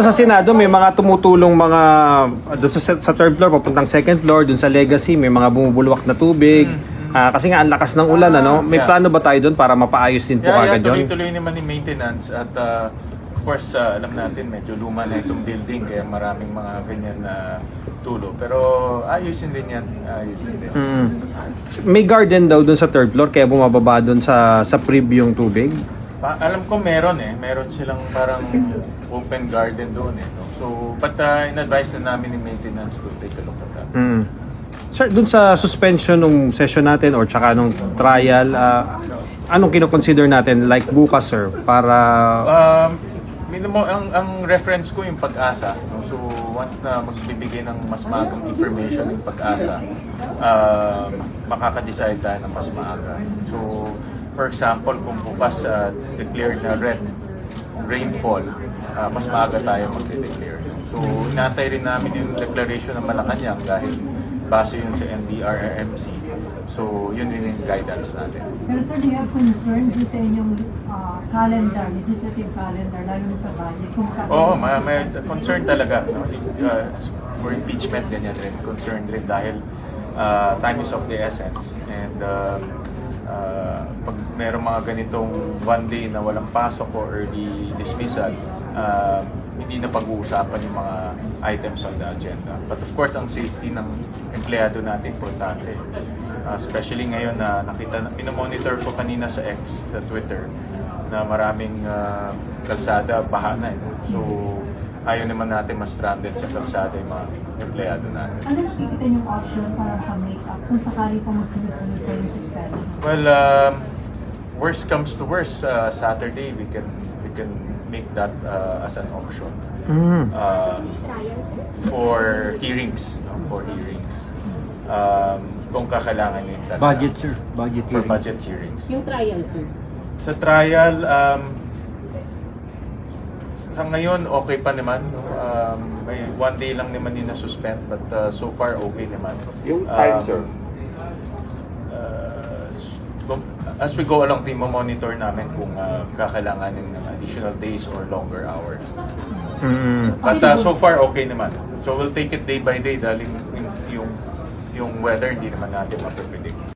Sa Senado may mga tumutulong mga doon sa third floor papuntang second floor, doon sa Legacy may mga bumubulwak na tubig. Kasi nga ang lakas ng ulan May plano ba tayo doon para mapaayos din po agad yun? Tuloy-tuloy naman yung maintenance at of course alam natin medyo luma na itong building kaya maraming mga ganyan na tulo. Pero ayusin rin yan. May garden daw doon sa third floor kaya bumababa doon sa preview yung tubig. Alam ko meron silang parang open garden doon no? So, but in-advise na namin yung maintenance to take a look at that. Sir, dun sa suspension ng session natin or tsaka nung trial, anong kino-consider natin like bukas, sir, para... Minimo, ang reference ko yung Pag-asa. No? So, once na magbibigay ng mas magang information yung Pag-asa, makaka-decide tayo ng mas maaga. So, for example, kung bukas declared na red rainfall, mas maaga tayo magde-declare. So, inatay rin namin yung declaration ng Malacanang dahil base yun sa NDRRMC. So, yun din yung guidance natin. Pero sir, do you have concern sa inyong calendar, legislative calendar, lalo na sa budget? Oo, may concern talaga. No? For impeachment, ganyan rin. Concern rin dahil time is of the essence. And pag mayroong mga ganitong one day na walang pasok o early dismissal, hindi na pag-uusapan yung mga items on the agenda. But of course, ang safety ng empleyado natin importante. Especially ngayon na pinomonitor ko kanina sa X, sa Twitter, na maraming kalsada, baha na. So, ayaw naman natin ma-stranded sa kalsada yung mga empleyado natin. Ano nakikita yung option para mag-make up kung sakali po magsunod-sunod pa yung suspension? Well, worst comes to worst, Saturday we can make that as an option for hearings, for hearings. Kung kakailangan yun talaga. Budget, sir. Budget for hearing. budget hearings. Yung trial, sir. Sa trial, sa ngayon okay pa naman. May one day lang naman din na-suspend but so far okay naman. Yung time, sir? As we go along, monitor namin kung kakailanganin ng additional days or longer hours. But so far okay naman. So we'll take it day by day dahil yung weather hindi naman natin mapipredict.